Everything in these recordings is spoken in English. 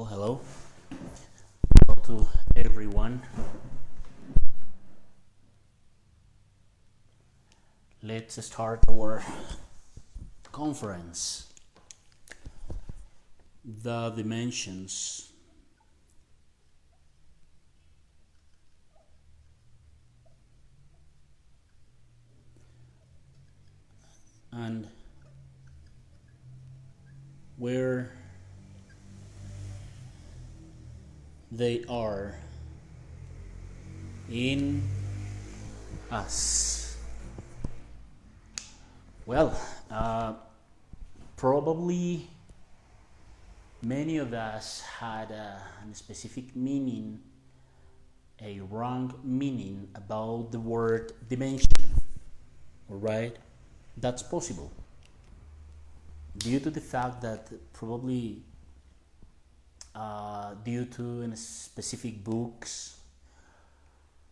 Hello to everyone. Let's start our conference. The dimensions. And where they are in us. Well, probably many of us had a specific meaning, a wrong meaning about the word dimension. All right, that's possible due to the fact that probably due to specific books,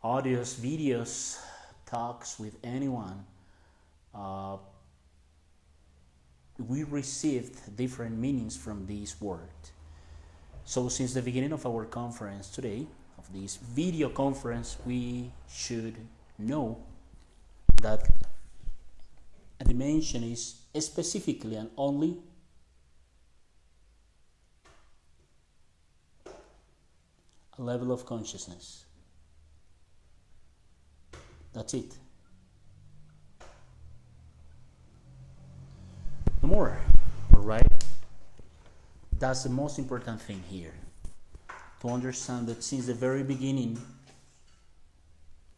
audios, videos, talks with anyone, we received different meanings from this word. So since the beginning of our conference today, of this video conference, we should know that a dimension is specifically and only a level of consciousness. That's it. No more. All right? That's the most important thing here. To understand that since the very beginning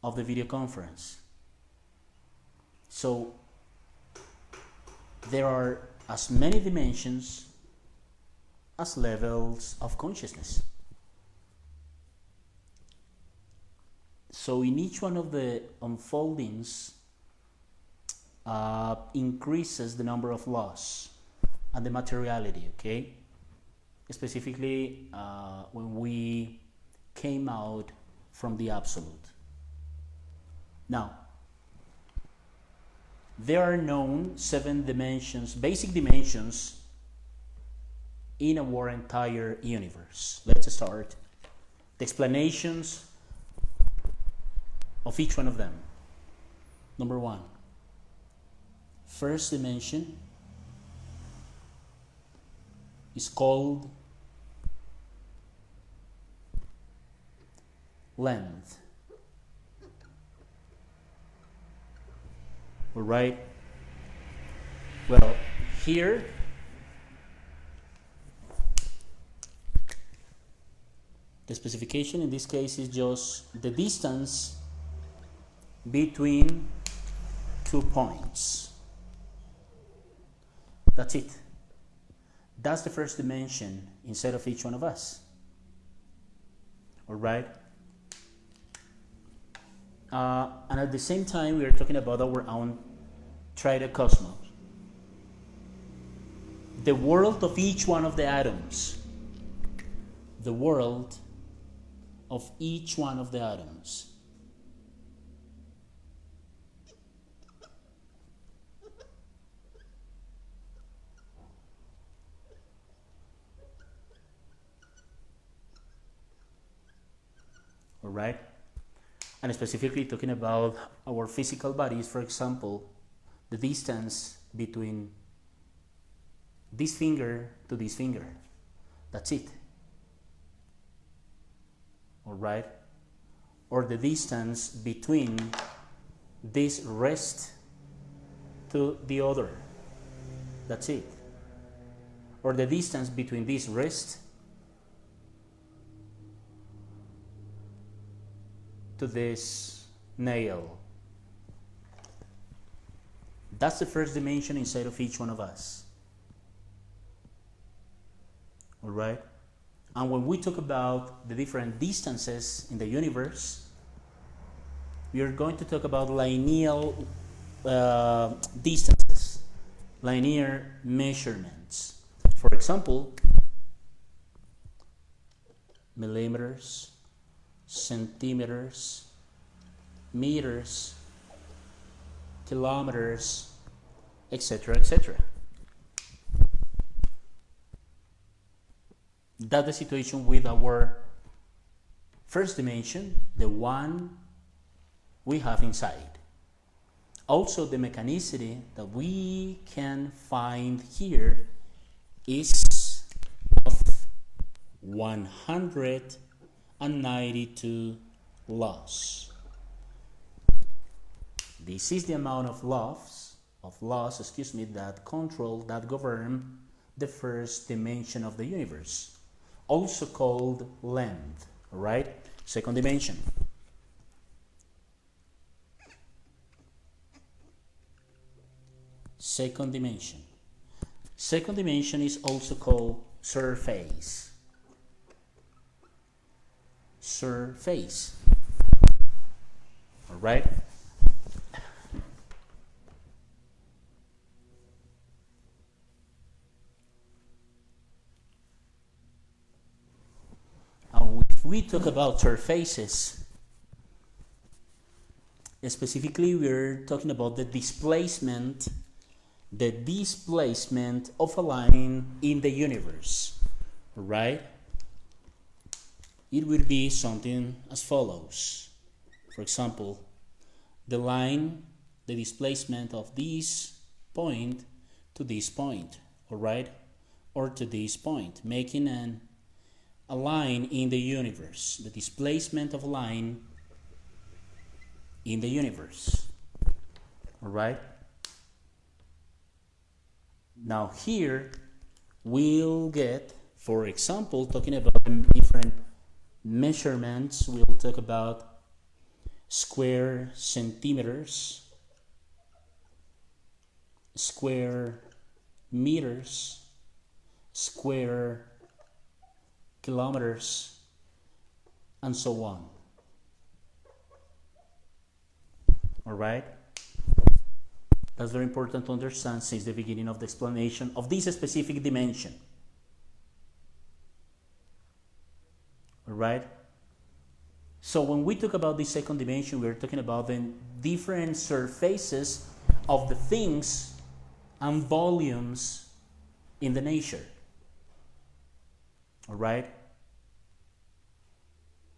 of the video conference, so there are as many dimensions as levels of consciousness. So in each one of the unfoldings increases the number of laws and the materiality, okay? Specifically when we came out from the absolute. Now, there are known 7 dimensions, basic dimensions in our entire universe. Let's start the explanations of each one of them. Number 1, first dimension is called length. All right. Well, here the specification in this case is just the distance between 2 points. That's it. That's the first dimension inside of each one of us. All right. And at the same time, we are talking about our own triadocosmos. The world of each one of the atoms. The world of each one of the atoms. All right. And specifically talking about our physical bodies, for example, the distance between this finger to this finger. That's it. All right. Or the distance between this wrist to the other. That's it. Or the distance between this wrist to this nail. That's the first dimension inside of each one of us. All right? And when we talk about the different distances in the universe, we are going to talk about linear distances, linear measurements. For example, millimeters, centimeters, meters, kilometers, etc., etc. That's the situation with our first dimension, the one we have inside. Also, the mechanicity that we can find here is of 192 laws. This is the amount of laws, that control, that govern the first dimension of the universe, also called length, right? Second dimension. Second dimension. Second dimension is also called surface. Surface. All right? Now, if we talk about surfaces, specifically we're talking about the displacement of a line in the universe, right? It would be something as follows. For example, the displacement of this point to this point, all right? Or to this point, making a line in the universe, the displacement of a line in the universe, all right? Now here we'll get, for example, talking about different measurements, we'll talk about square centimeters, square meters, square kilometers, and so on. All right? That's very important to understand since the beginning of the explanation of this specific dimension. All right? So when we talk about the second dimension, we're talking about the different surfaces of the things and volumes in the nature. All right?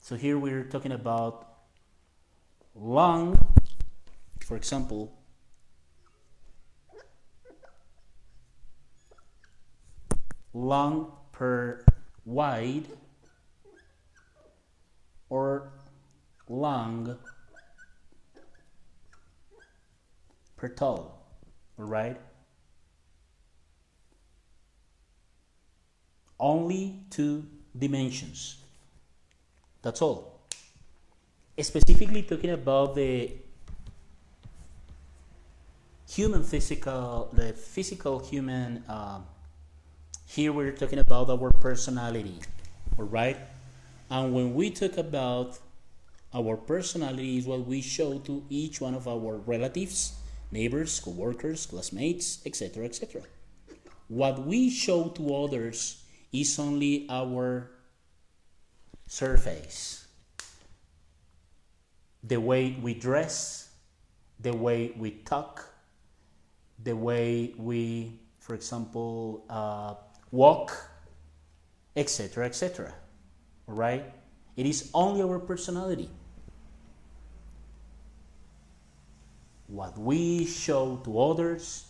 So here we're talking about long, for example, long per wide, or long per tall, all right? Only two dimensions. That's all. Specifically talking about the physical human, here we're talking about our personality, all right? And when we talk about our personality, is what we show to each one of our relatives, neighbors, co-workers, classmates, etc., etc. What we show to others is only our surface. The way we dress, the way we talk, the way we, for example, walk, etc., etc. Right? It is only our personality. What we show to others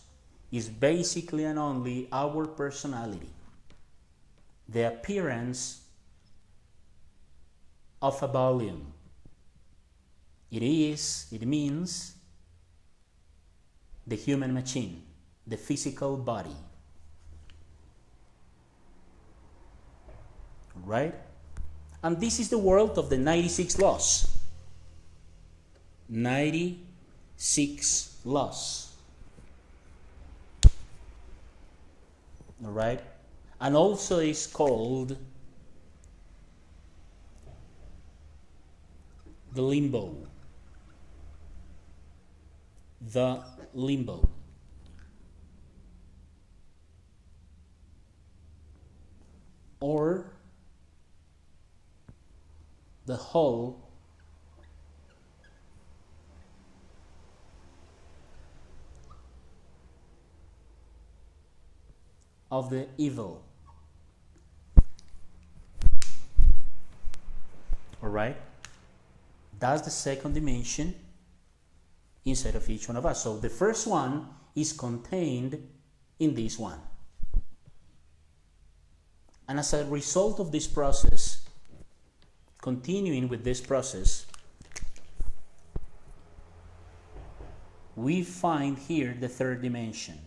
is basically and only our personality, the appearance of a volume. It means the human machine, the physical body. Right? And this is the world of the 96 laws. 96 laws. All right? And also is called the limbo. The limbo. Or the whole of the evil. right? That's the second dimension inside of each one of us. So the first one is contained in this one. And as a result of this process, continuing with this process, we find here the third dimension,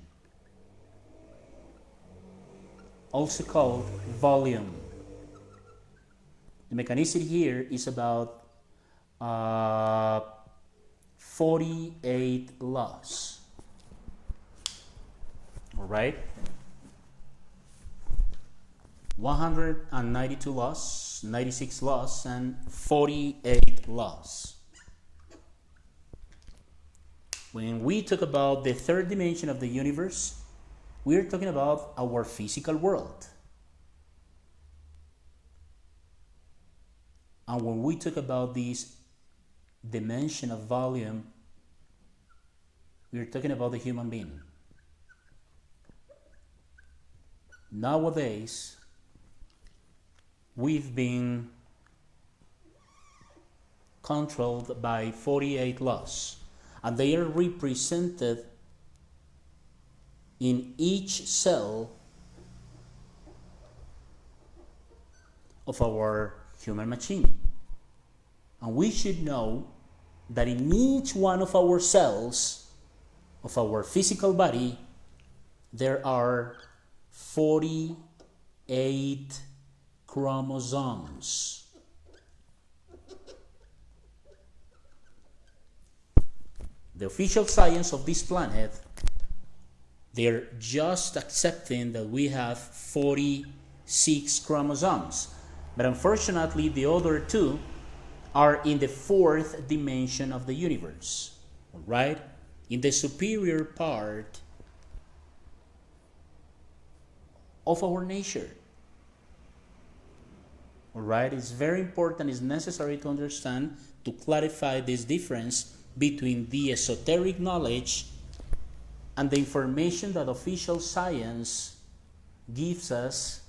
also called volume. The mechanicity here is about 48 laws. All right? 192 laws, 96 laws, and 48 laws. When we talk about the third dimension of the universe, we're talking about our physical world. And when we talk about this dimension of volume, we're talking about the human being. Nowadays, we've been controlled by 48 laws, and they are represented in each cell of our human machine. And we should know that in each one of our cells of our physical body, there are 48 chromosomes. The official science of this planet, they're just accepting that we have 46 chromosomes. But unfortunately, the other two are in the fourth dimension of the universe, right? In the superior part of our nature. All right? It's very important, it's necessary to understand, to clarify this difference between the esoteric knowledge and the information that official science gives us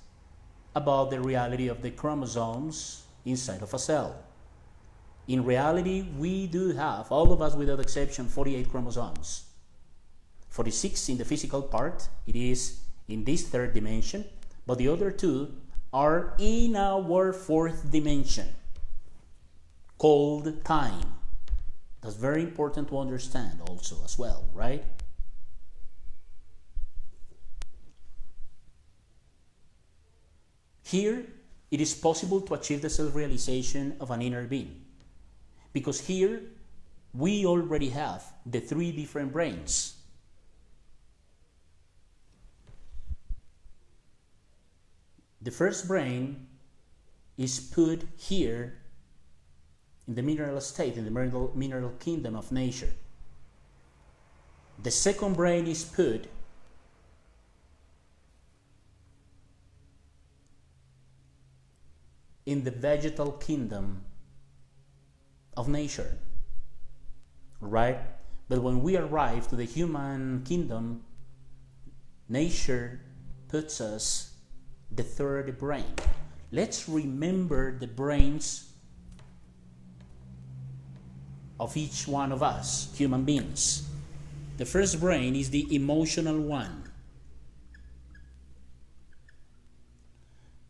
about the reality of the chromosomes inside of a cell. In reality, we do have, all of us without exception, 48 chromosomes. 46 in the physical part, it is in this third dimension, but the other two are in our fourth dimension, called time. That's very important to understand also as well, right? Here, it is possible to achieve the self-realization of an inner being. Because here, we already have the three different brains. The first brain is put here in the mineral state, in the mineral kingdom of nature. The second brain is put in the vegetal kingdom of nature, right? But when we arrive to the human kingdom, nature puts us the third brain. Let's remember the brains of each one of us, human beings. The first brain is the emotional one.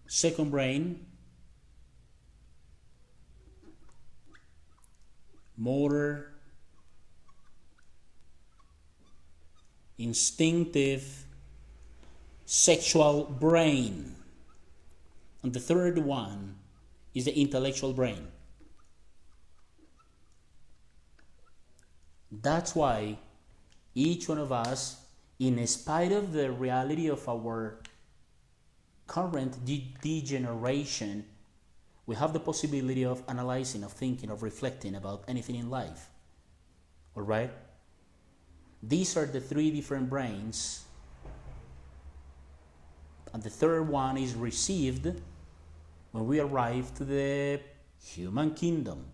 Second brain, motor, instinctive, sexual brain. And the third one is the intellectual brain. That's why each one of us, in spite of the reality of our current degeneration, we have the possibility of analyzing, of thinking, of reflecting about anything in life. All right? These are the three different brains. And the third one is received when we arrive to the human kingdom.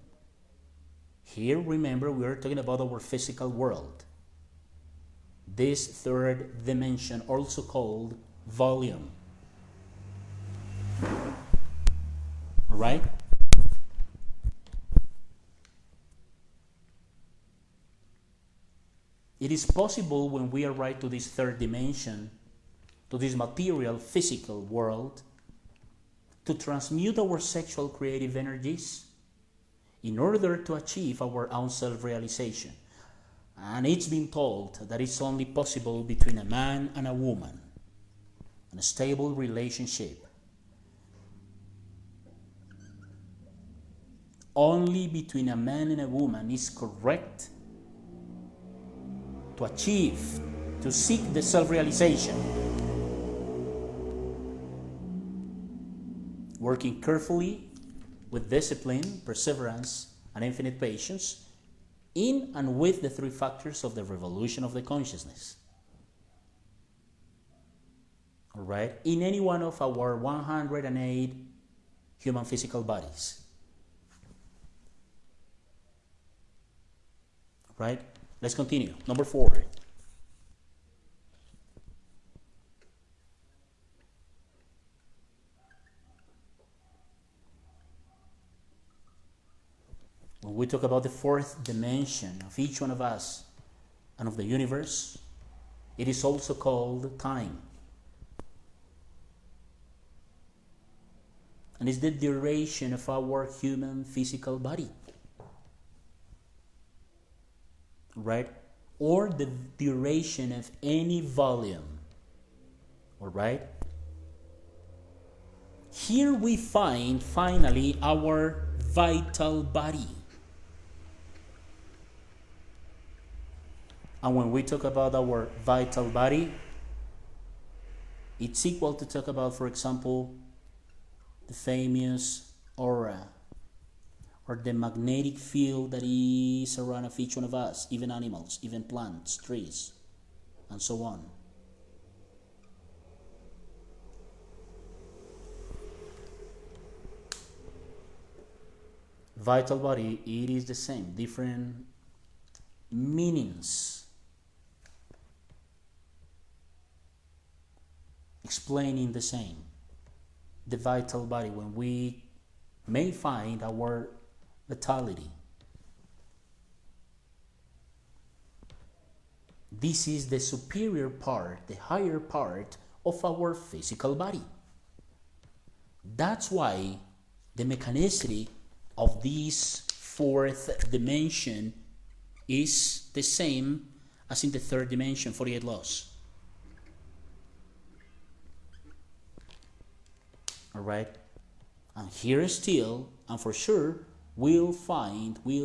Here, remember, we are talking about our physical world. This third dimension, also called volume. All right? it is possible when we arrive to this third dimension, to this material, physical world, to transmute our sexual creative energies in order to achieve our own self-realization. And it's been told that it's only possible between a man and a woman, in a stable relationship. Only between a man and a woman is correct to achieve, to seek the self-realization. Working carefully with discipline, perseverance, and infinite patience in and with the three factors of the revolution of the consciousness. All right? In any one of our 108 human physical bodies. Right? Let's continue. Number 4. When we talk about the fourth dimension of each one of us and of the universe, it is also called time. And it's the duration of our human physical body. Right? Or the duration of any volume. All right? Here we find finally our vital body. And when we talk about our vital body, it's equal to talk about, for example, the famous aura, or the magnetic field that is around of each one of us, even animals, even plants, trees, and so on. Vital body, it is the same, different meanings, explaining the same. The vital body, when we may find our vitality. This is the superior part, the higher part of our physical body. That's why the mechanicity of this fourth dimension is the same as in the third dimension, 48 laws. All right? And here still, and for sure, we'll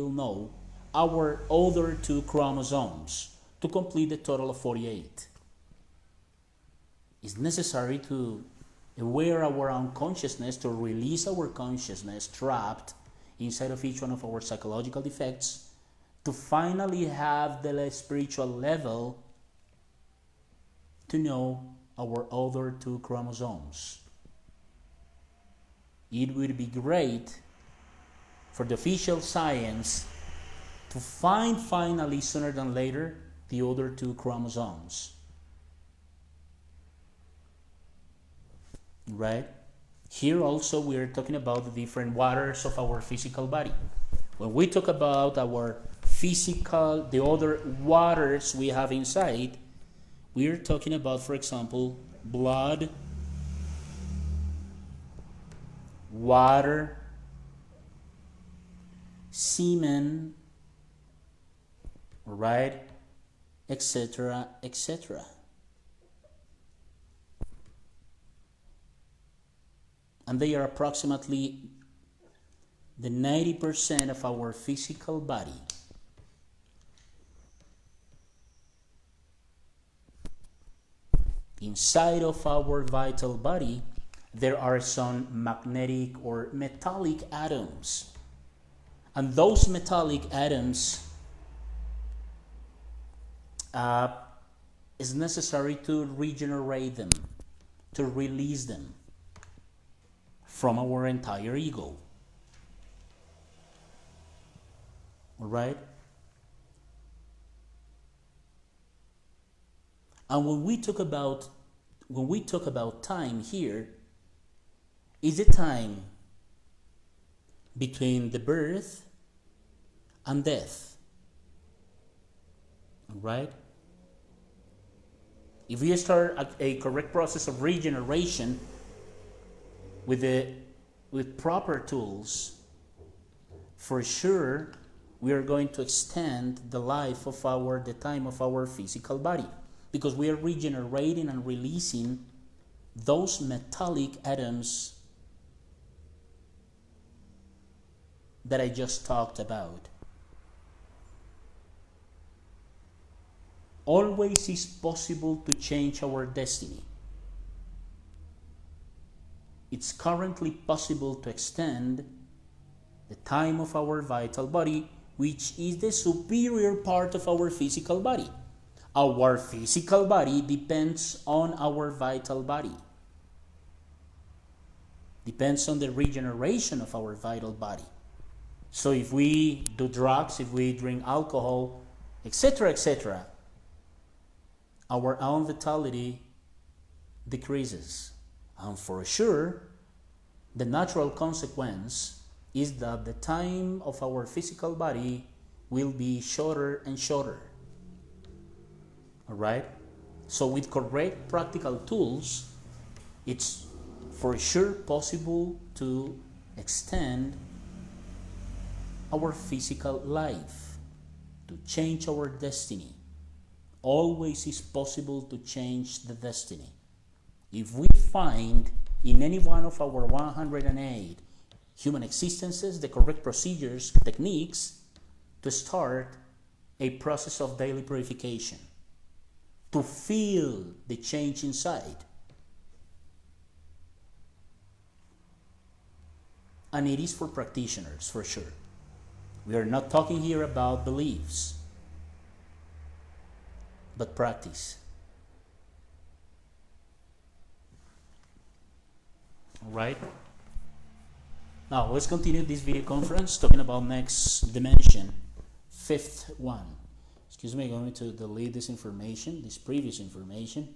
know our other 2 chromosomes to complete the total of 48. It's necessary to aware our own consciousness, to release our consciousness trapped inside of each one of our psychological defects, to finally have the spiritual level to know our other 2 chromosomes. It would be great for the official science to find finally, sooner than later, the other 2 chromosomes. Right? Here also we are talking about the different waters of our physical body. When we talk about our physical, the other waters we have inside, we are talking about, for example, blood, water, semen, right, etc., etc. And they are approximately the 90% of our physical body. Inside of our vital body, there are some magnetic or metallic atoms. And those metallic atoms is necessary to regenerate them, to release them from our entire ego. All right? And when we talk about time here, is the time between the birth and death. All right? If we start a correct process of regeneration with proper tools, for sure we are going to extend the life of the time of our physical body, because we are regenerating and releasing those metallic atoms that I just talked about. Always is possible to change our destiny. It's currently possible to extend the time of our vital body, which is the superior part of our physical body. Our physical body depends on our vital body. Depends on the regeneration of our vital body. So if we do drugs, if we drink alcohol, etc., our own vitality decreases. And for sure, the natural consequence is that the time of our physical body will be shorter and shorter. Alright? So with correct practical tools, it's for sure possible to extend our physical life, to change our destiny. Always is possible to change the destiny. If we find in any one of our 108 human existences the correct procedures, techniques to start a process of daily purification, to feel the change inside. And it is for practitioners, for sure. We are not talking here about beliefs, but practice. All right? Now, let's continue this video conference talking about next dimension, fifth one. Excuse me, I'm going to delete this information, this previous information.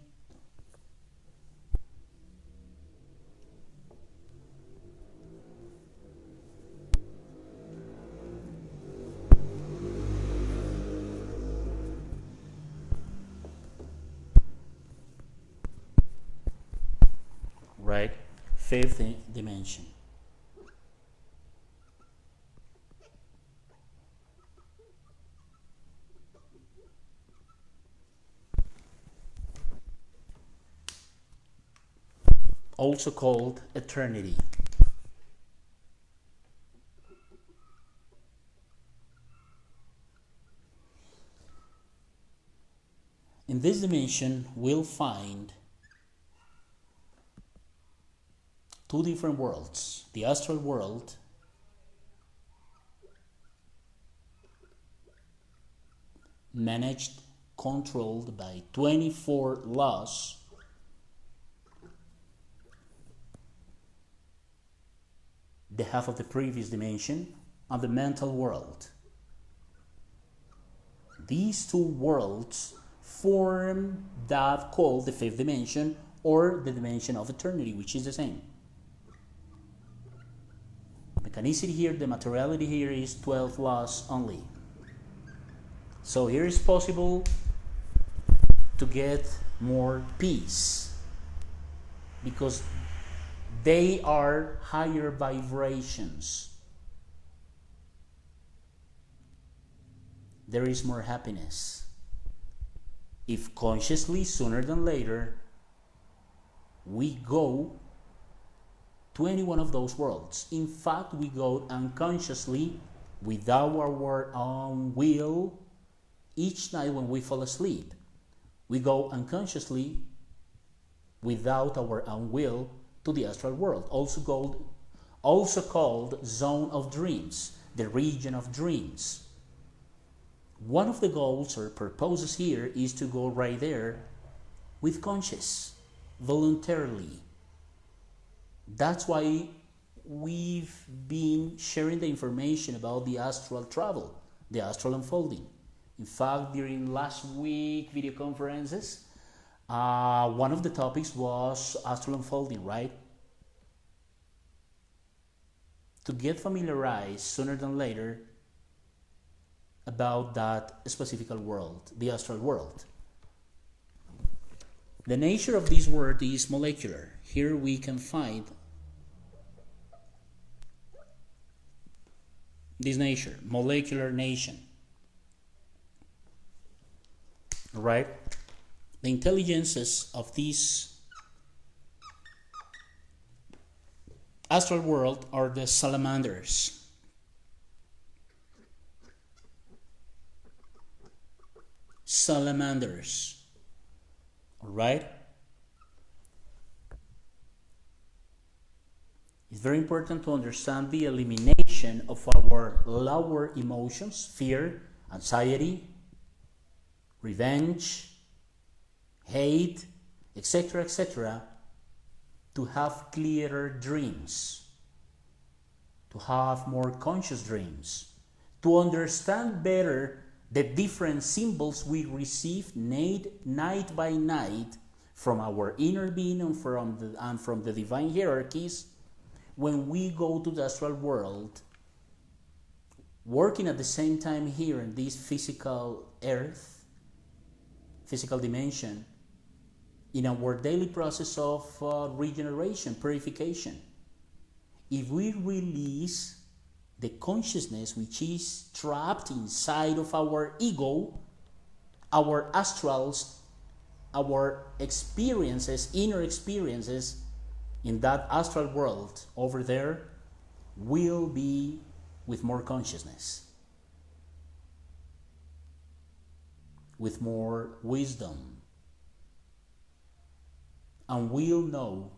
Right? Fifth dimension. Also called eternity. In this dimension, we'll find two different worlds. The astral world managed, controlled by 24 laws, the half of the previous dimension, and the mental world. These two worlds form that called the fifth dimension, or the dimension of eternity, which is the same. Mechanicity here, the materiality here is 12 laws only. So here is possible to get more peace, because they are higher vibrations. There is more happiness. If consciously, sooner than later, we go to any one of those worlds. In fact, we go unconsciously, without our own will, each night when we fall asleep. We go unconsciously, without our own will, to the astral world, also called zone of dreams, the region of dreams. One of the goals or purposes here is to go right there with conscious, voluntarily. That's why we've been sharing the information about the astral travel, the astral unfolding. In fact, during last week video conferences, one of the topics was astral unfolding, right? To get familiarized sooner than later about that specific world, the astral world. The nature of this word is molecular. Here we can find this nature, molecular nation. Right? The intelligences of this astral world are the salamanders. Salamanders. Alright? It's very important to understand the elimination of our lower emotions, fear, anxiety, revenge, hate, etc., etc., to have clearer dreams, to have more conscious dreams, to understand better the different symbols we receive night by night from our inner being and from the divine hierarchies when we go to the astral world, working at the same time here in this physical earth, physical dimension, in our daily process of regeneration, purification. If we release the consciousness which is trapped inside of our ego, our astrals, our experiences, inner experiences in that astral world over there will be with more consciousness, with more wisdom, and we'll know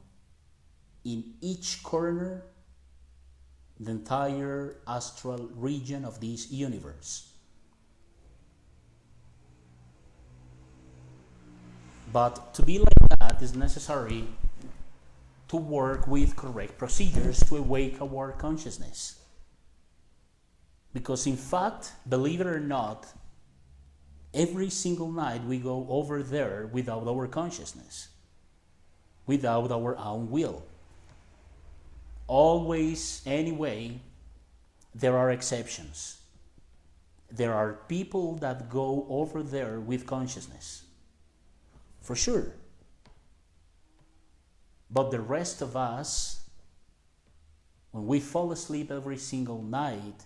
in each corner the entire astral region of this universe. But to be like that is necessary to work with correct procedures to awake our consciousness. Because in fact, believe it or not, every single night we go over there without our consciousness, without our own will. Always, anyway, there are exceptions. There are people that go over there with consciousness, for sure. But the rest of us, when we fall asleep every single night,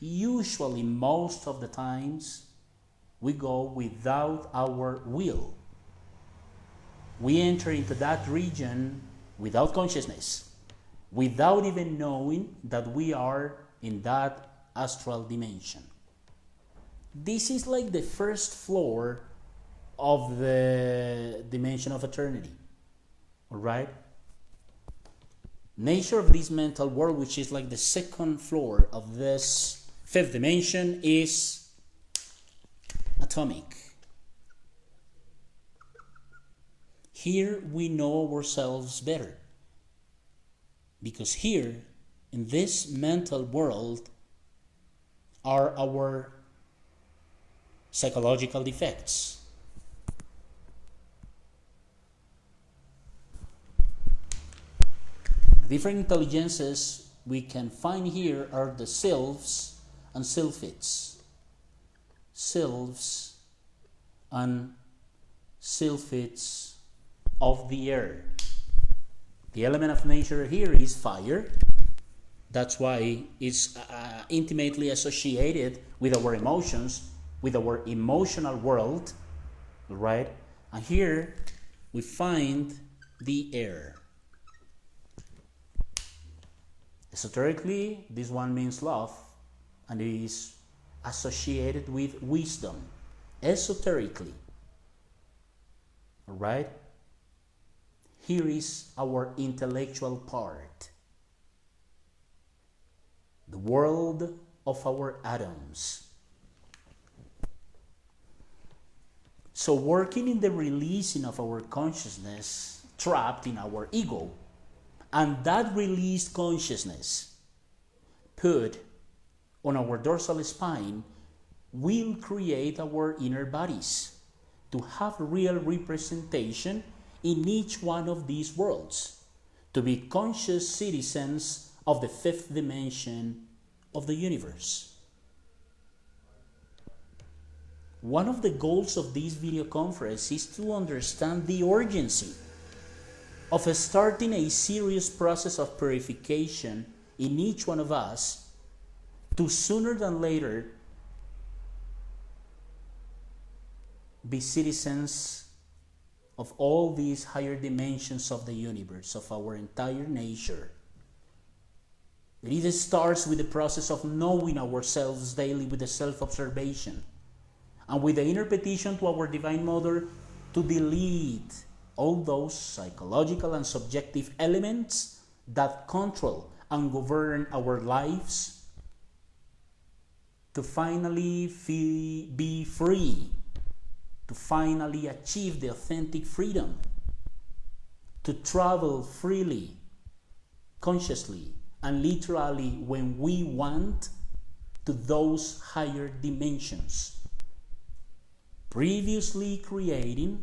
usually most of the times, we go without our will. We enter into that region without consciousness, without even knowing that we are in that astral dimension. This is like the first floor of the dimension of eternity. All right? Nature of this mental world, which is like the second floor of this fifth dimension, is atomic. Here we know ourselves better. Because here, in this mental world, are our psychological defects. The different intelligences we can find here are the sylphs and sylphids. Sylphs and sylphids of the air. The element of nature here is fire. That's why it's intimately associated with our emotions, with our emotional world, right? And here we find the air. Esoterically, this one means love, and it is associated with wisdom. Esoterically, all right? Here is our intellectual part. The world of our atoms. So working in the releasing of our consciousness trapped in our ego, and that released consciousness put on our dorsal spine will create our inner bodies to have real representation in each one of these worlds, to be conscious citizens of the fifth dimension of the universe. one of the goals of this video conference is to understand the urgency of starting a serious process of purification in each one of us to sooner than later be citizens of all these higher dimensions of the universe, of our entire nature. It starts with the process of knowing ourselves daily with the self-observation and with the inner petition to our Divine Mother to delete all those psychological and subjective elements that control and govern our lives, to finally be free, to finally achieve the authentic freedom, to travel freely, consciously, and literally when we want to those higher dimensions, previously creating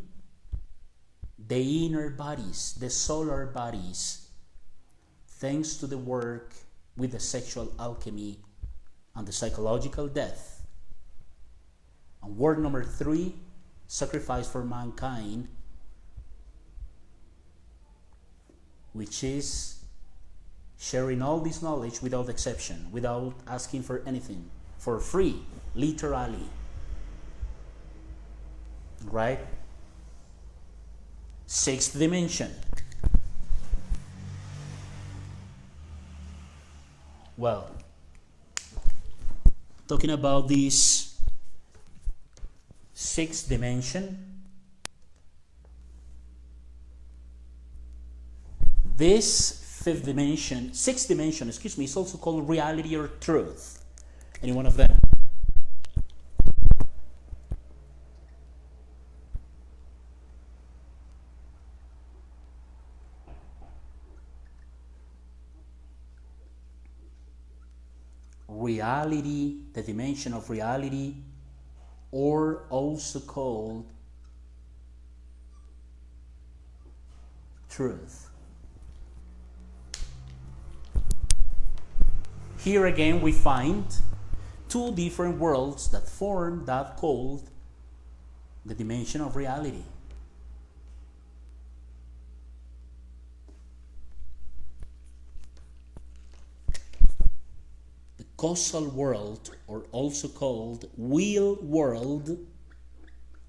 the inner bodies, the solar bodies, thanks to the work with the sexual alchemy and the psychological death. And word number 3, sacrifice for mankind, which is sharing all this knowledge without exception, without asking for anything, for free, literally. Right? 6th dimension. Well, talking about this 6th dimension, this 6th dimension, is also called reality or truth. Any one of them? Reality, the dimension of reality, or also called truth. Here again we find 2 different worlds that form that called the dimension of reality. Causal world, or also called will world,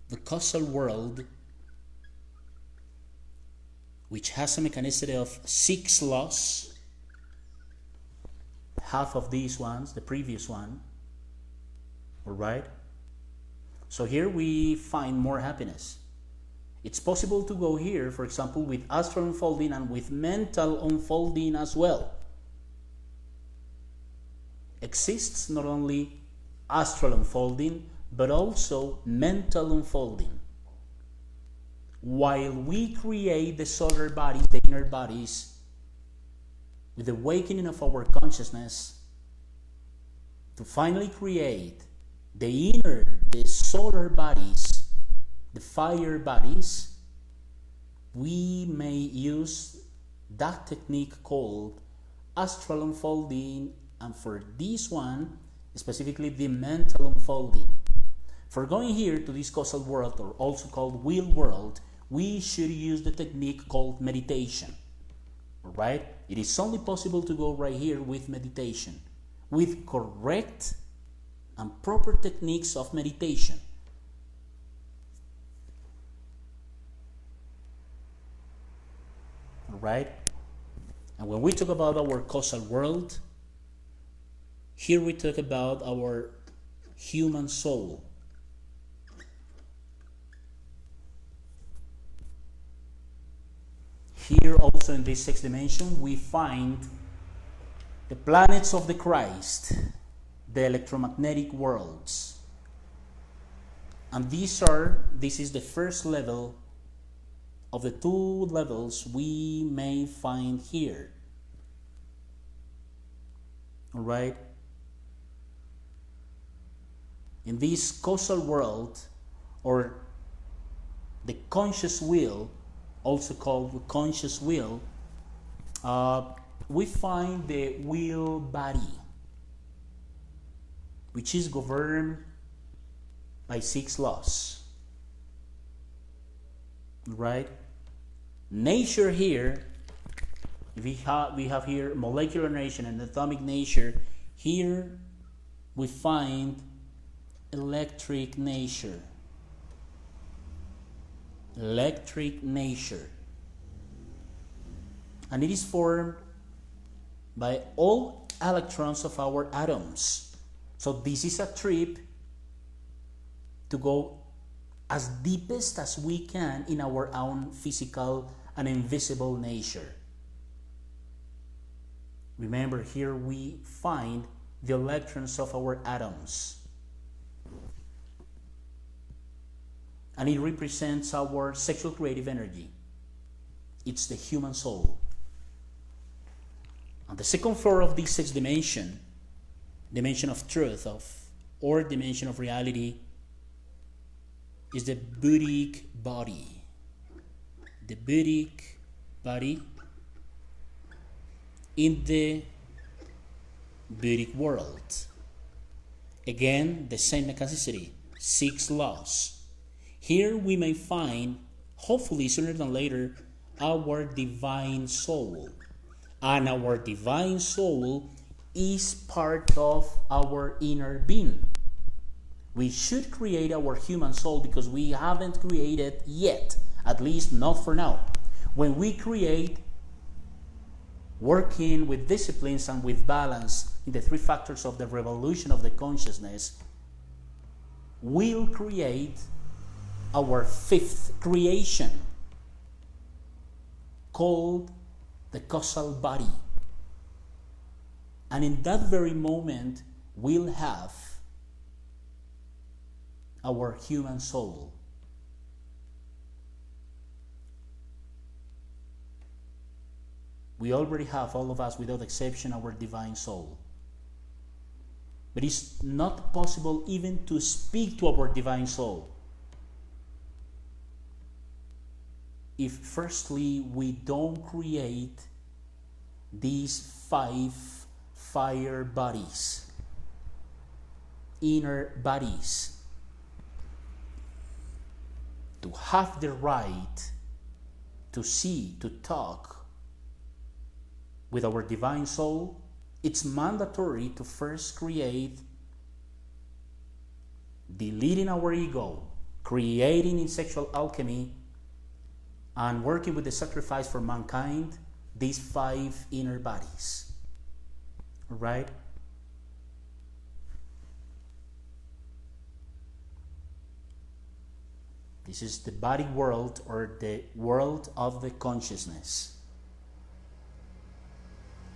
the causal world, which has a mechanicity of 6 laws, half of these ones, the previous one, all right? So here we find more happiness. It's possible to go here, for example, with astral unfolding and with mental unfolding as well. Exists not only astral unfolding, but also mental unfolding. While we create the solar bodies, the inner bodies, with the awakening of our consciousness, to finally create the solar bodies, the fire bodies, we may use that technique called astral unfolding, and for this one, specifically the mental unfolding. For going here to this causal world, or also called will world, we should use the technique called meditation. Alright? It is only possible to go right here with meditation, with correct and proper techniques of meditation. Alright? And when we talk about our causal world, here we talk about our human soul. Here also in this 6th dimension we find the planets of the Christ, the electromagnetic worlds. And this is the first level of the 2 levels we may find here. Alright? In this causal world, or the conscious will, also called the conscious will, we find the will body, which is governed by 6 laws. Right? Nature here, we have here molecular nature and atomic nature. Here we find electric nature. Electric nature. And it is formed by all electrons of our atoms. So this is a trip to go as deepest as we can in our own physical and invisible nature. Remember, here we find the electrons of our atoms. And it represents our sexual creative energy. It's the human soul. On the second floor of this sixth dimension, dimension of truth, or dimension of reality, is the Buddhic body. The Buddhic body in the Buddhic world. Again, the same mechanicity, 6 laws. Here we may find, hopefully sooner than later, our divine soul. And our divine soul is part of our inner being. We should create our human soul because we haven't created yet, at least not for now. When we create, working with disciplines and with balance in the 3 factors of the revolution of the consciousness, we'll create our 5th creation, called the causal body. And in that very moment, we'll have our human soul. We already have, all of us without exception, our divine soul. But it's not possible even to speak to our divine soul if firstly we don't create these 5 fire bodies, inner bodies. To have the right to see, to talk with our divine soul, it's mandatory to first create, deleting our ego, creating in sexual alchemy, and working with the sacrifice for mankind, these 5 inner bodies. All right? This is the body world, or the world of the consciousness.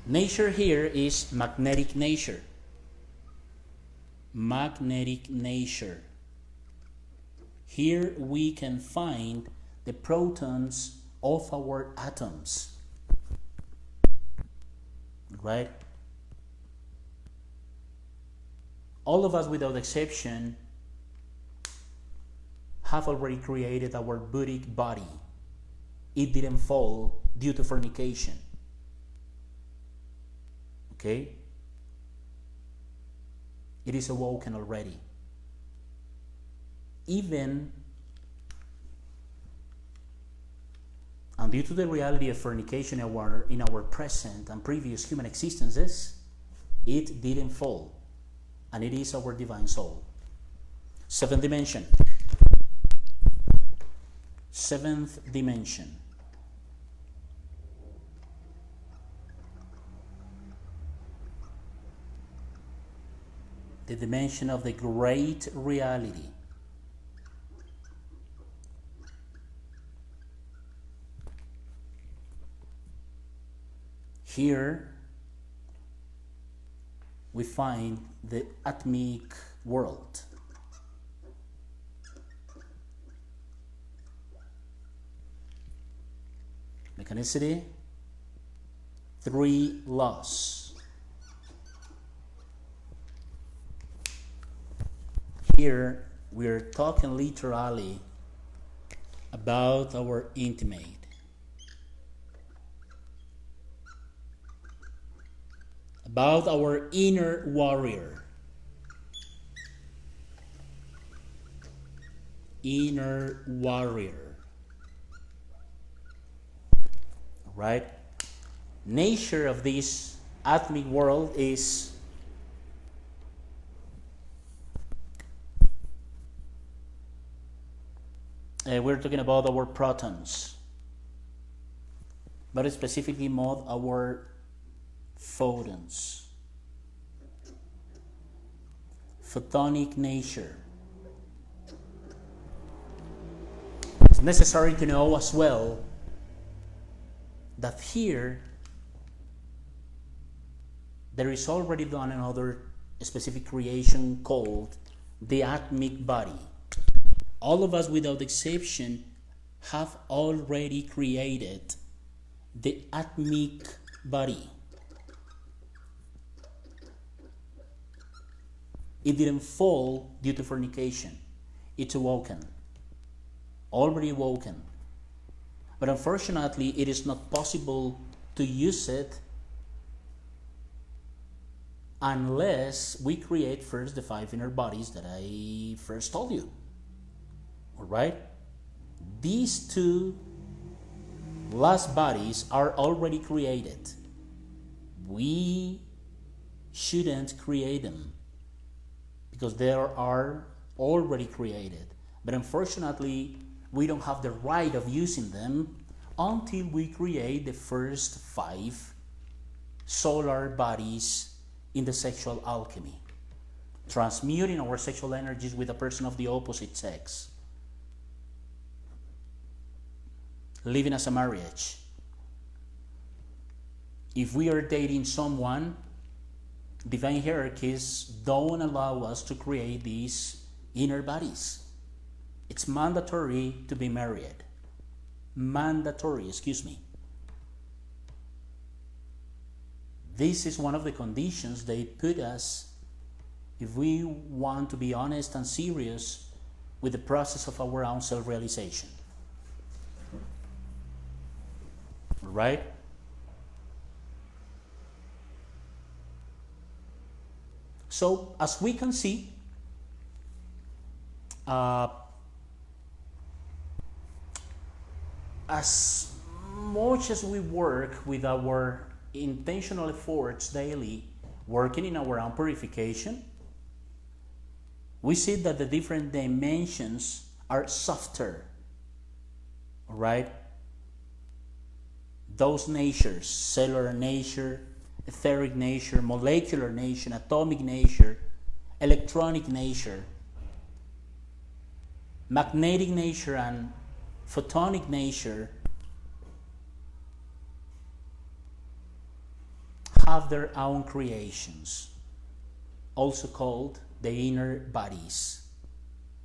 Nature here is magnetic nature. Magnetic nature. Here we can find the protons of our atoms. Right? All of us without exception have already created our Buddhic body. It didn't fall due to fornication. Okay? It is awoken already. Even, and due to the reality of fornication in our present and previous human existences, it didn't fall. And it is our divine soul. 7th dimension. 7th dimension. The dimension of the great reality. Here we find the atomic world. Mechanicity, 3 laws. Here we are talking literally about our intimate. About our inner warrior. inner warrior. Right? Nature of this atomic world is we're talking about our protons, but specifically more our photons. Photonic nature. It's necessary to know as well that here there is already done another specific creation called the atomic body. All of us without exception have already created the atomic body. It didn't fall due to fornication. It's awoken. Already awoken. But unfortunately, it is not possible to use it unless we create first the 5 inner bodies that I first told you. Alright? These 2 last bodies are already created. We shouldn't create them because they are already created. But unfortunately, we don't have the right of using them until we create the first 5 solar bodies in the sexual alchemy, transmuting our sexual energies with a person of the opposite sex, living as a marriage. If we are dating someone, divine hierarchies don't allow us to create these inner bodies. It's mandatory to be married. This is one of the conditions they put us if we want to be honest and serious with the process of our own self-realization. Right? So, as we can see, as much as we work with our intentional efforts daily, working in our own purification, we see that the different dimensions are softer, right? Those natures, cellular nature, etheric nature, molecular nature, atomic nature, electronic nature, magnetic nature, and photonic nature have their own creations, also called the inner bodies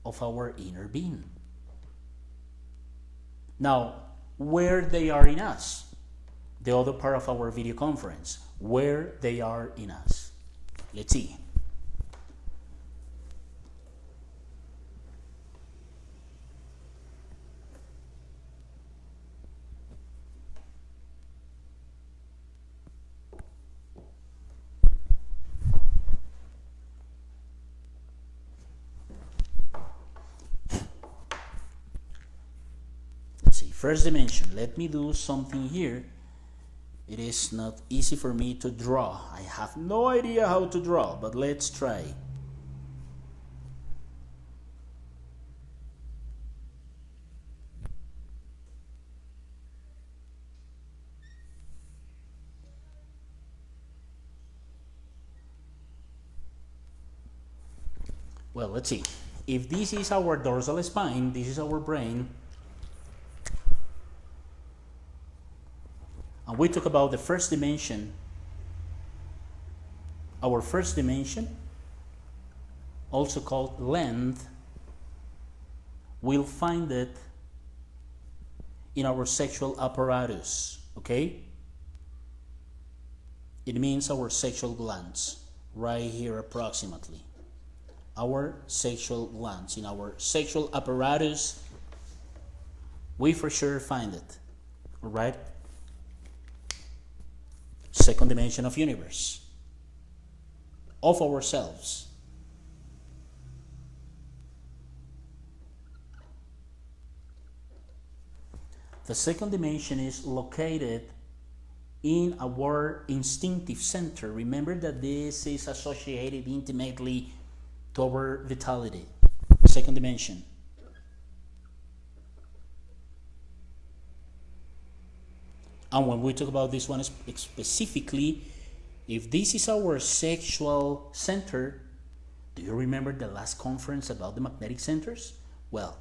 of our inner being. Now, where they are in us, the other part of our video conference, where they are in us. Let's see. First dimension. Let me do something here. It is not easy for me to draw. I have no idea how to draw, but let's try. Well, let's see. If this is our dorsal spine, this is our brain, and we talk about the first dimension, our first dimension, also called length, we'll find it in our sexual apparatus, okay? It means our sexual glands, right here approximately. Our sexual glands, in our sexual apparatus, we for sure find it, all right? Second dimension of universe, of ourselves. The second dimension is located in our instinctive center. Remember that this is associated intimately to our vitality. Second dimension. And when we talk about this one specifically, if this is our sexual center, do you remember the last conference about the magnetic centers? Well,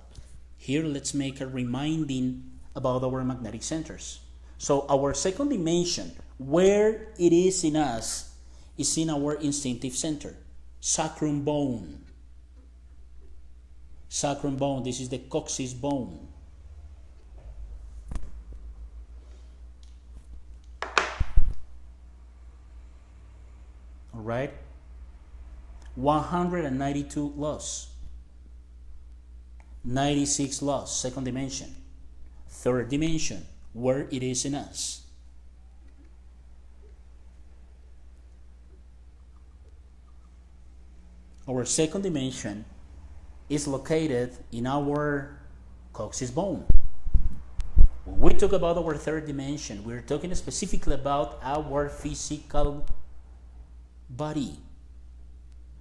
here let's make a reminding about our magnetic centers. So our second dimension, where it is in us, is in our instinctive center, sacrum bone. Sacrum bone, this is the coccyx bone. All right? 192 laws. 96 laws, second dimension. Third dimension, where it is in us. Our second dimension is located in our coccyx bone. When we talk about our third dimension, we're talking specifically about our physical body.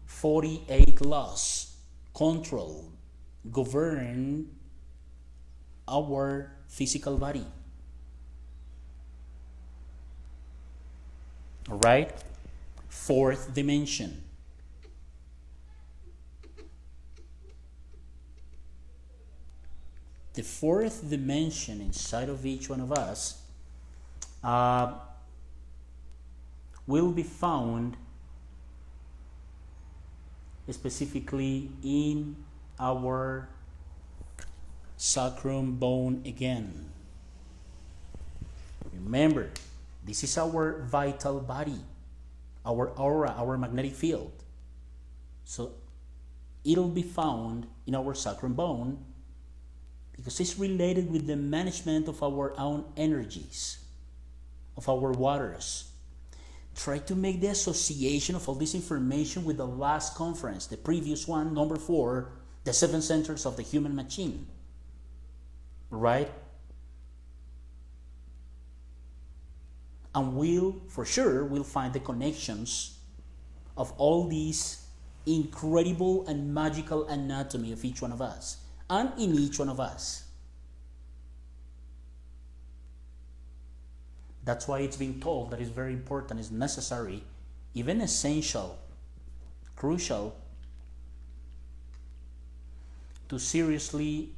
48 laws control, govern our physical body. All right? Fourth dimension. The fourth dimension inside of each one of us will be found specifically in our sacrum bone again. Remember, this is our vital body, our aura, our magnetic field. So it'll be found in our sacrum bone because it's related with the management of our own energies, of our waters. Try to make the association of all this information with the last conference, the previous one, number 4, the 7 centers of the human machine. Right? And we'll find the connections of all these incredible and magical anatomy of each one of us and in each one of us. That's why it's been told that it's very important, it's necessary, even essential, crucial, to seriously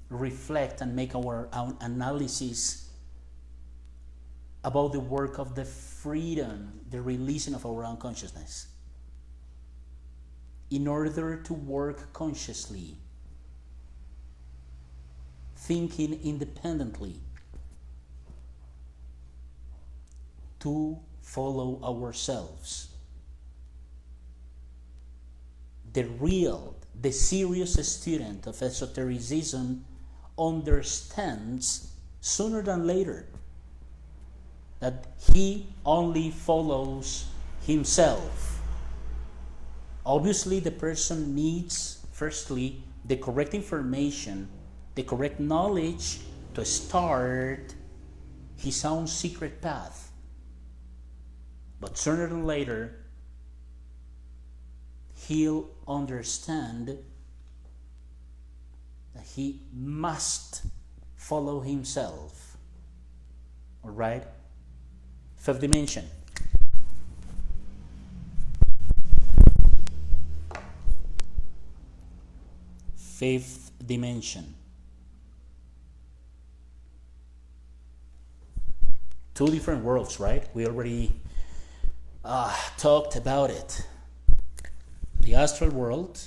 reflect and make our own analysis about the work of the freedom, the releasing of our own consciousness, in order to work consciously, thinking independently, to follow ourselves. The serious student of esotericism understands sooner than later that he only follows himself. Obviously, the person needs, firstly, the correct information, the correct knowledge to start his own secret path. But sooner than later, he'll understand that he must follow himself. All right? Fifth dimension. Fifth dimension. Two different worlds, right? We already talked about it. The astral world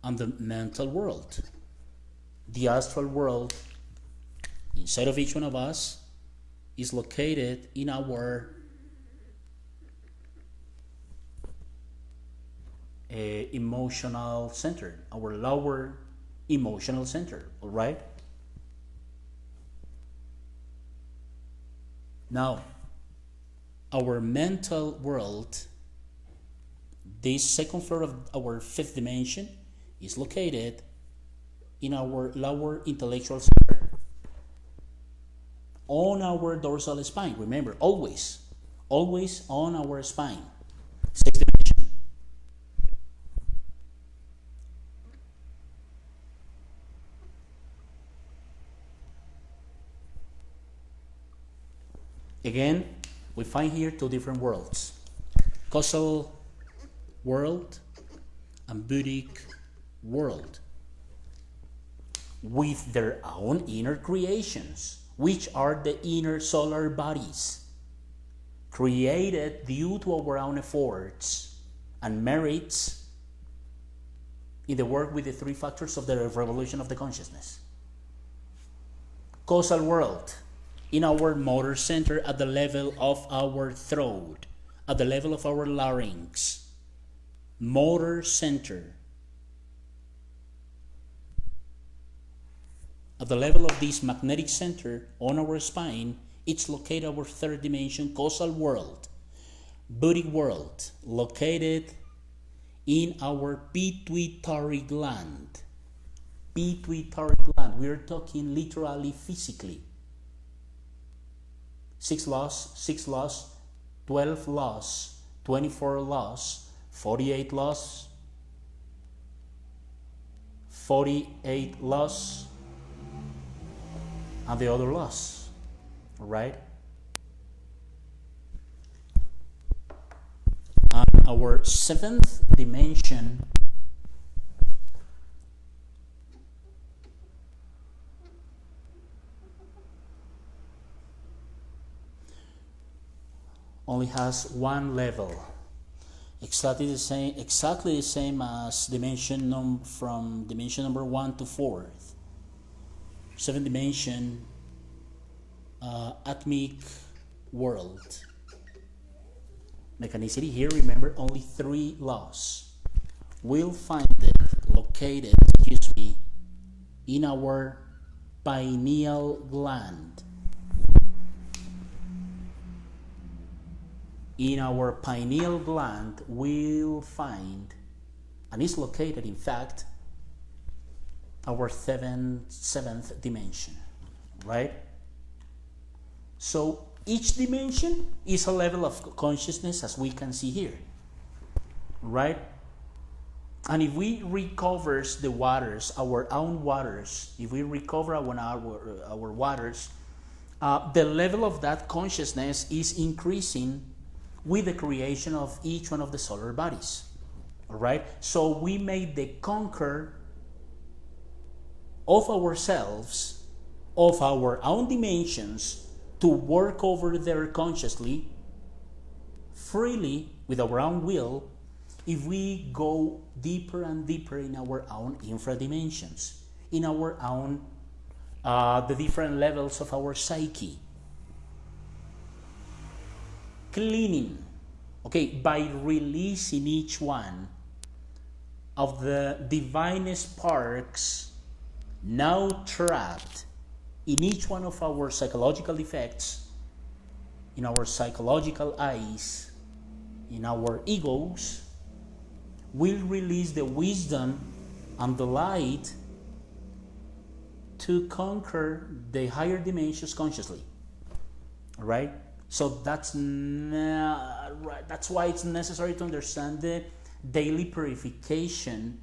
and the mental world. The astral world inside of each one of us is located in our emotional center, our lower emotional center, all right? Now, our mental world, this second floor of our fifth dimension, is located in our lower intellectual center. on our dorsal spine. Remember, always on our spine. Sixth dimension. Again, we find here two different worlds. Causal world and Buddhic world, with their own inner creations, which are the inner solar bodies, created due to our own efforts and merits in the work with the three factors of the revolution of the consciousness. Causal world, in our motor center at the level of our throat, at the level of our larynx. Motor center. At the level of this magnetic center on our spine, it's located our third dimension, causal world. Buddhic world, located in our pituitary gland. Pituitary gland, we're talking literally physically. 6 laws, 12 laws, 24 laws, 48 laws, 48 laws, and the other laws, right? And our seventh dimension only has one level, exactly the same as from dimension number 1 to 4th. 7th dimension, atomic world. Mechanicity here, remember, only 3 laws. We'll find it located, in our pineal gland. In our pineal gland, we'll find, and is located, in fact, our seventh dimension, right? So each dimension is a level of consciousness, as we can see here, right? And if we recover the waters, our own waters, if we recover our waters, the level of that consciousness is increasing with the creation of each one of the solar bodies. All right? So we made the conquer of ourselves, of our own dimensions, to work over there consciously, freely, with our own will, if we go deeper and deeper in our own infra dimensions, in our own, the different levels of our psyche. Cleaning, okay, by releasing each one of the divine sparks now trapped in each one of our psychological defects, in our psychological eyes, in our egos, will release the wisdom and the light to conquer the higher dimensions consciously. All right? So that's why it's necessary to understand the daily purification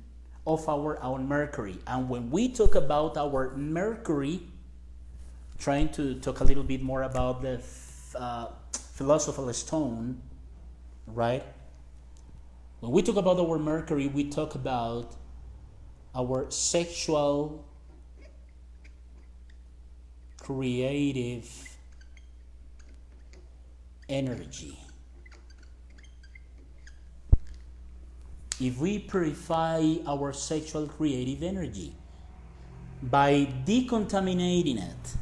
of our own Mercury. And when we talk about our Mercury, trying to talk a little bit more about the philosophical stone, right? When we talk about our Mercury, we talk about our sexual, creative energy. If we purify our sexual creative energy by decontaminating it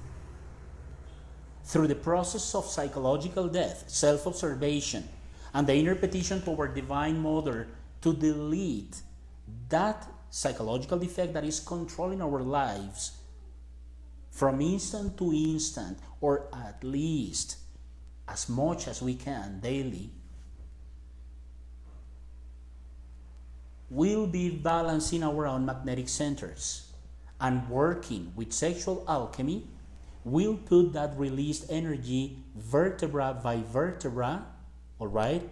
through the process of psychological death, self-observation, and the inner petition to our Divine Mother to delete that psychological defect that is controlling our lives from instant to instant, or at least as much as we can daily, we'll be balancing our own magnetic centers and working with sexual alchemy will put that released energy vertebra by vertebra, all right,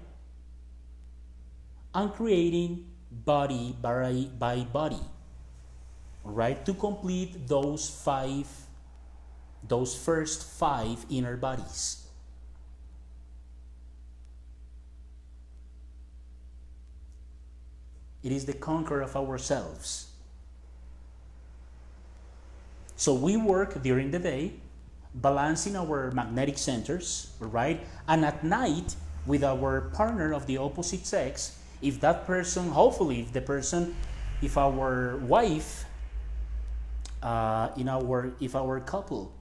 and creating body by body, all right, to complete those first five inner bodies. It is the conquer of ourselves. So we work during the day, balancing our magnetic centers, right? And at night, with our partner of the opposite sex, if that person, hopefully, if our wife, if our couple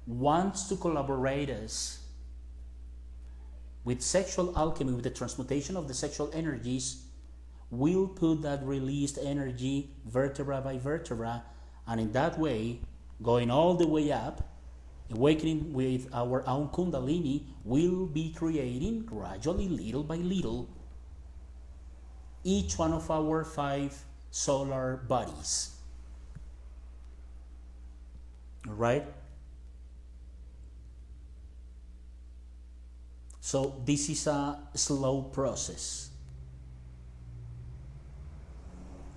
wants to collaborate us with sexual alchemy, with the transmutation of the sexual energies, we'll put that released energy vertebra by vertebra, and in that way, going all the way up, awakening with our own Kundalini, we'll be creating gradually, little by little, each one of our 5 solar bodies. All right? So this is a slow process.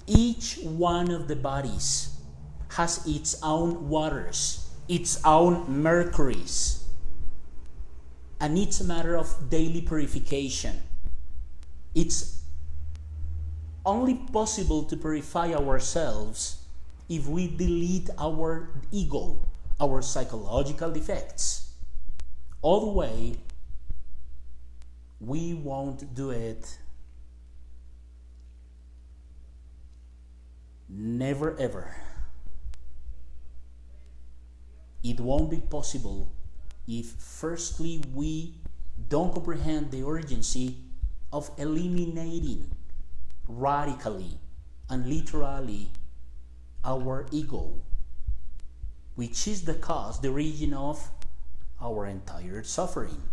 Each one of the bodies has its own waters, its own mercuries, and it's a matter of daily purification. It's only possible to purify ourselves if we delete our ego, our psychological defects. All the way, we won't do it. Never ever. It won't be possible if firstly we don't comprehend the urgency of eliminating radically and literally our ego, which is the cause, the origin of our entire suffering.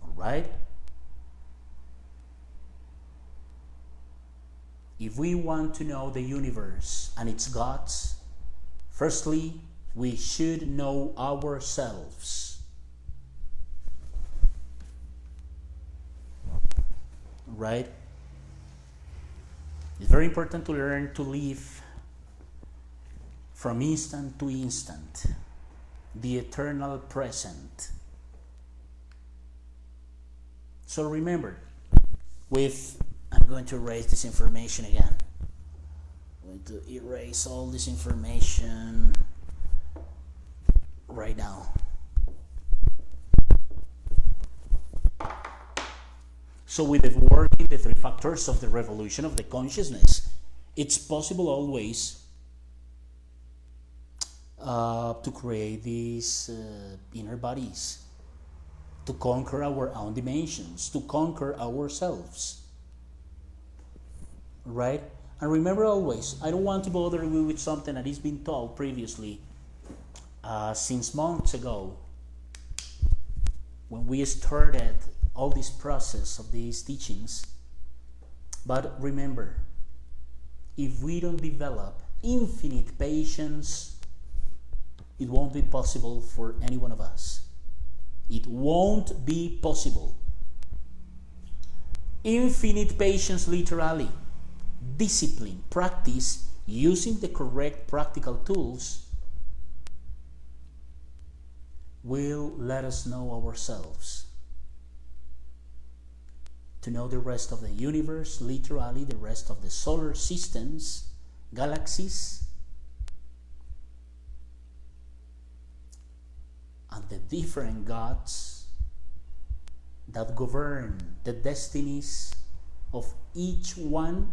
All right? If we want to know the universe and its gods, firstly, we should know ourselves. Right? It's very important to learn to live from instant to instant, the eternal present. So remember, I'm going to erase this information again. I'm going to erase all this information right now. So with the working the 3 factors of the revolution of the consciousness, it's possible always to create these inner bodies, to conquer our own dimensions, to conquer ourselves. Right? And remember always, I don't want to bother you with something that is been taught previously since months ago, when we started all this process of these teachings. But remember, if we don't develop infinite patience, it won't be possible for any one of us. It won't be possible. Infinite patience, literally. Discipline, practice, using the correct practical tools will let us know ourselves. To know the rest of the universe, literally the rest of the solar systems, galaxies, and the different gods that govern the destinies of each one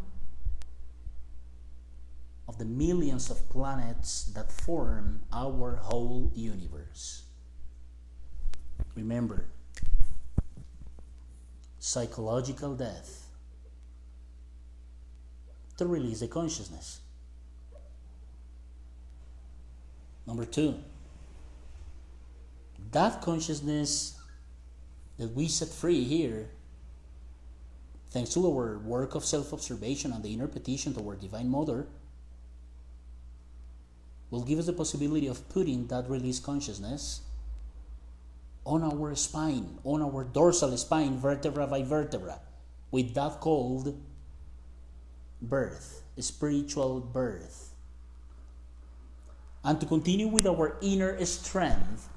of the millions of planets that form our whole universe. Remember, psychological death to release the consciousness. Number 2, that consciousness that we set free here, thanks to our work of self-observation and the inner petition to our Divine Mother, will give us the possibility of putting that release consciousness on our spine, on our dorsal spine, vertebra by vertebra, with that called birth, spiritual birth. And to continue with our inner strength,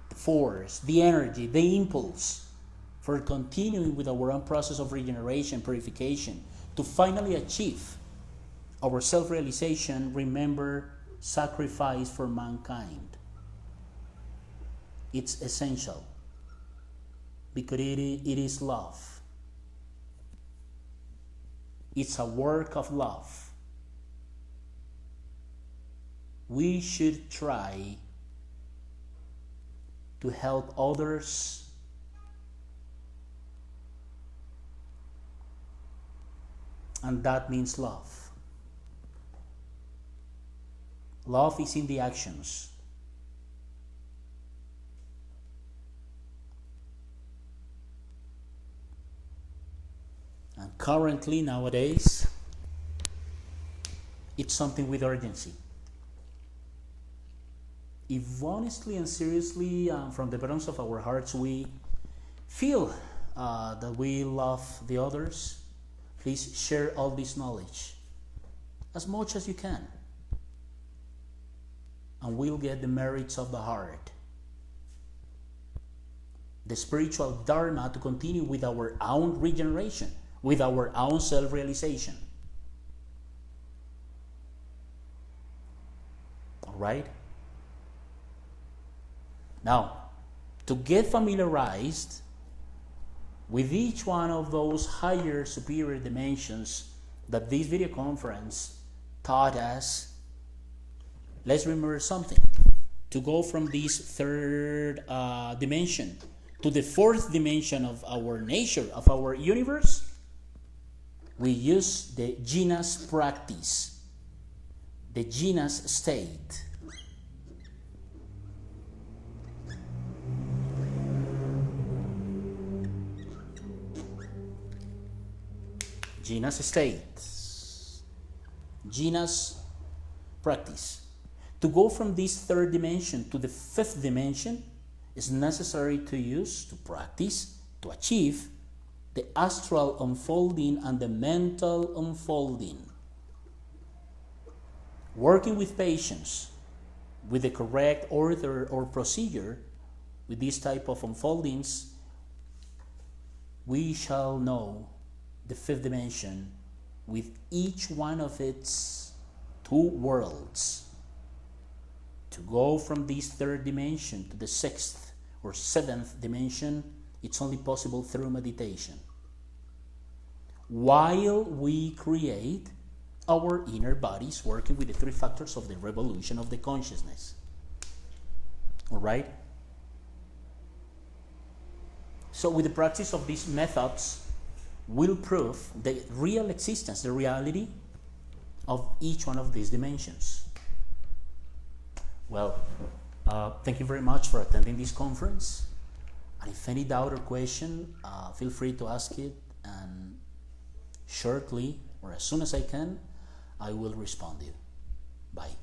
the force, the energy, the impulse for continuing with our own process of regeneration, purification, to finally achieve our self-realization, remember sacrifice for mankind. It's essential because it is love. It's a work of love. We should try to help others and that means love. Love is in the actions. And currently, nowadays, it's something with urgency. If honestly and seriously, from the bottoms of our hearts, we feel that we love the others, please share all this knowledge as much as you can. And we'll get the merits of the heart, the spiritual dharma to continue with our own regeneration, with our own self-realization. All right? Now, to get familiarized with each one of those higher, superior dimensions that this video conference taught us, let's remember something. To go from this third dimension to the fourth dimension of our nature, of our universe, we use the Jina's practice, the Jina's state. Jina's state, Jina's practice. To go from this third dimension to the fifth dimension is necessary to use, to practice, to achieve the astral unfolding and the mental unfolding. Working with patience, with the correct order or procedure, with this type of unfoldings, we shall know the fifth dimension with each one of its two worlds. To go from this third dimension to the sixth or seventh dimension, it's only possible through meditation, while we create our inner bodies working with the three factors of the revolution of the consciousness. All right? So with the practice of these methods, we'll prove the real existence, the reality of each one of these dimensions. Well, thank you very much for attending this conference. And if any doubt or question, feel free to ask it, and shortly or as soon as I can, I will respond to you. Bye.